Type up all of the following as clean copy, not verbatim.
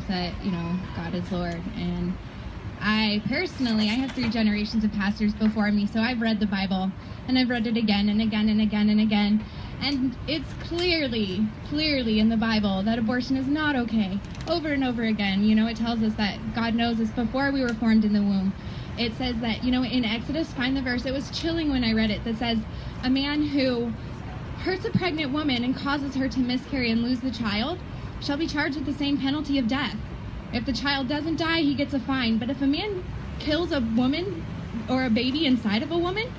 that, you know, God is Lord. And I personally, I have 3 generations of pastors before me, so I've read the Bible, and I've read it again and again and again and again. And it's clearly in the Bible that abortion is not okay. Over and over again, you know, it tells us that God knows us before we were formed in the womb. It says that, you know, in Exodus, find the verse, it was chilling when I read it, that says, a man who hurts a pregnant woman and causes her to miscarry and lose the child shall be charged with the same penalty of death. If the child doesn't die, he gets a fine. But if a man kills a woman or a baby inside of a woman,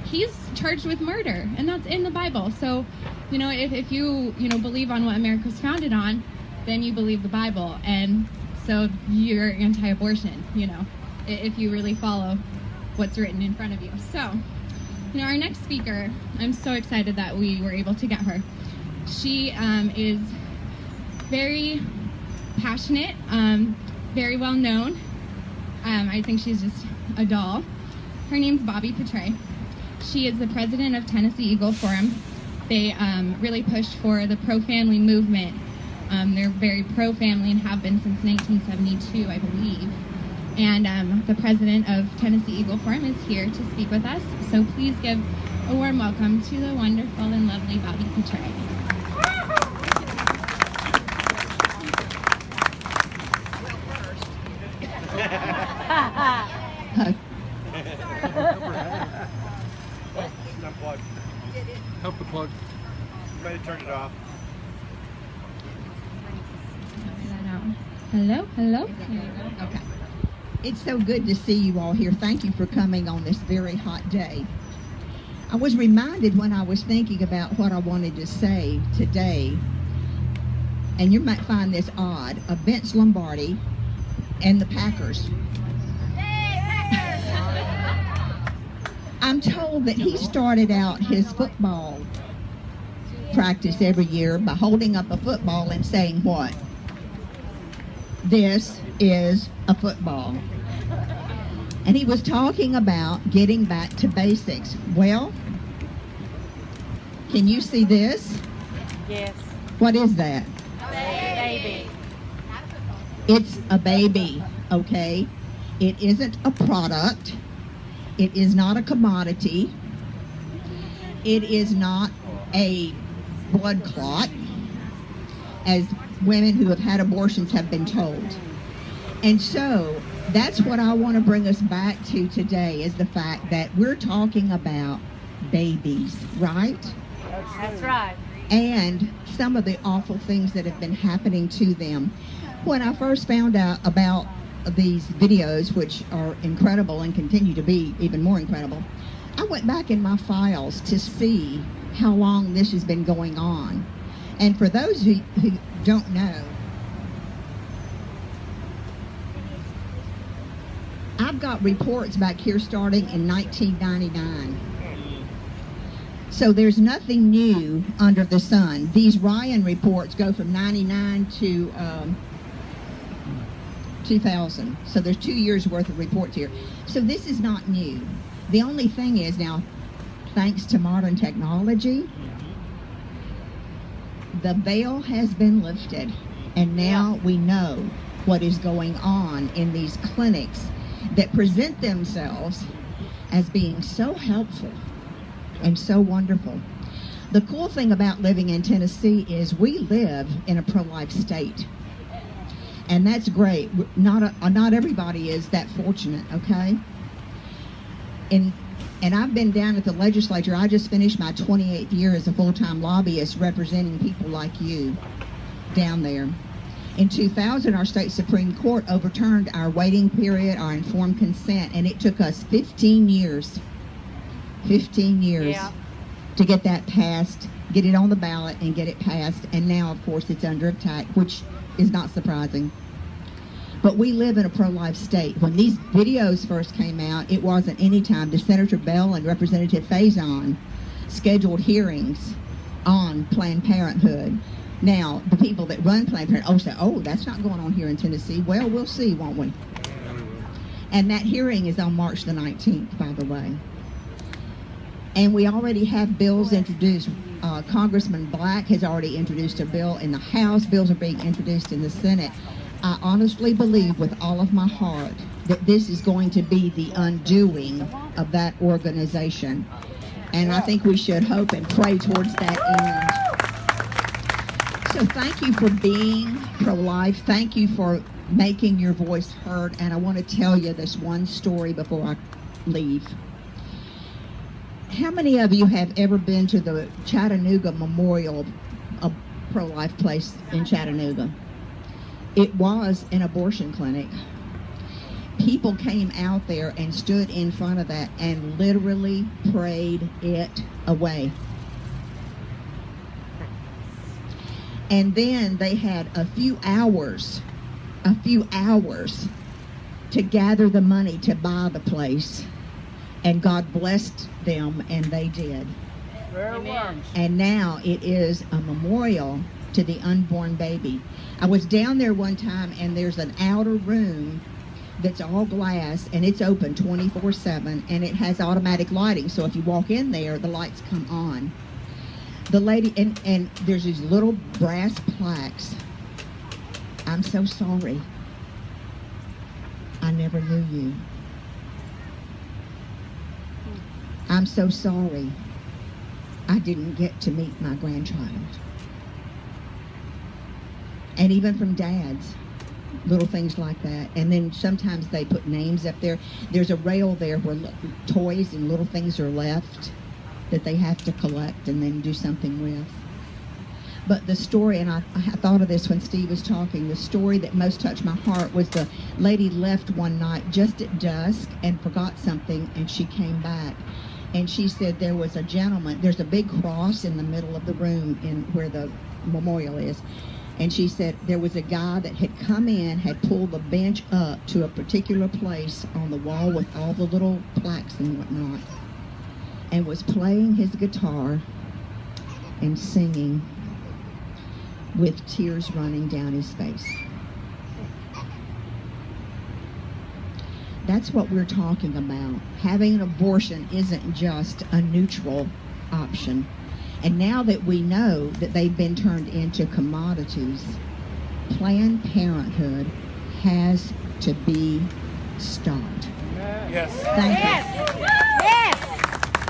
he's charged with murder. And that's in the Bible. So, you know, if you believe on what America's founded on, then you believe the Bible. And so you're anti-abortion, you know, if you really follow what's written in front of you. So, you know, our next speaker, I'm so excited that we were able to get her. She is very passionate, very well known. I think she's just a doll. Her name's Bobbie Patray. She is the president of Tennessee Eagle Forum. They really pushed for the pro-family movement. They're very pro-family and have been since 1972, I believe. And the president of Tennessee Eagle Forum is here to speak with us. So please give a warm welcome to the wonderful and lovely Bobbie Patray. Help the plug. Ready to turn it off. Hello, hello. Okay. It's so good to see you all here. Thank you for coming on this very hot day. I was reminded when I was thinking about what I wanted to say today, and you might find this odd, of Vince Lombardi and the Packers. I'm told that he started out his football practice every year by holding up a football and saying what? This is a football. And he was talking about getting back to basics. Well, can you see this? Yes. What is that? Baby. It's a baby, okay? It isn't a product. It is not a commodity. It is not a blood clot, as women who have had abortions have been told. And so that's what I want to bring us back to today, is the fact that we're talking about babies, right? That's right. And some of the awful things that have been happening to them. When I first found out about these videos, which are incredible and continue to be even more incredible, I went back in my files to see how long this has been going on. And for those who don't know, I've got reports back here starting in 1999. So there's nothing new under the sun. These Ryan reports go from 99 to 2000. So there's 2 years worth of reports here. So this is not new. The only thing is now, thanks to modern technology, the veil has been lifted, and now we know what is going on in these clinics that present themselves as being so helpful and so wonderful. The cool thing about living in Tennessee is we live in a pro-life state, and that's great. Not everybody is that fortunate, okay? And I've been down at the legislature. I just finished my 28th year as a full-time lobbyist representing people like you down there. In 2000, our state Supreme Court overturned our waiting period, our informed consent, and it took us 15 years Yeah. to get that passed, get it on the ballot, and get it passed. And now, of course, it's under attack, which is not surprising. But we live in a pro-life state. When these videos first came out, it wasn't any time to Senator Bell and Representative Faison scheduled hearings on Planned Parenthood. Now, the people that run Planned Parenthood say, oh, that's not going on here in Tennessee. Well, we'll see, won't we? And that hearing is on March the 19th, by the way. And we already have bills introduced. Congressman Black has already introduced a bill in the House. Bills are being introduced in the Senate. I honestly believe with all of my heart that this is going to be the undoing of that organization. And I think we should hope and pray towards that end. So thank you for being pro-life. Thank you for making your voice heard. And I want to tell you this one story before I leave. How many of you have ever been to the Chattanooga Memorial, a pro-life place in Chattanooga? It was an abortion clinic. People came out there and stood in front of that and literally prayed it away. And then they had a few hours to gather the money to buy the place. And God blessed them, and they did. Amen. And now it is a memorial to the unborn baby. I was down there one time, and there's an outer room that's all glass, and it's open 24/7, and it has automatic lighting. So if you walk in there, the lights come on. The lady, and there's these little brass plaques. I'm so sorry. I never knew you. I'm so sorry I didn't get to meet my grandchild. And even from dads, little things like that. And then sometimes they put names up there. There's a rail there where toys and little things are left that they have to collect and then do something with. But the story, and I thought of this when Steve was talking, the story that most touched my heart was the lady left one night just at dusk and forgot something, and she came back. And she said there was a gentleman, there's a big cross in the middle of the room in where the memorial is. And she said there was a guy that had come in, had pulled the bench up to a particular place on the wall with all the little plaques and whatnot, and was playing his guitar and singing with tears running down his face. That's what we're talking about. Having an abortion isn't just a neutral option. And now that we know that they've been turned into commodities, Planned Parenthood has to be stopped. Yes. Thank you.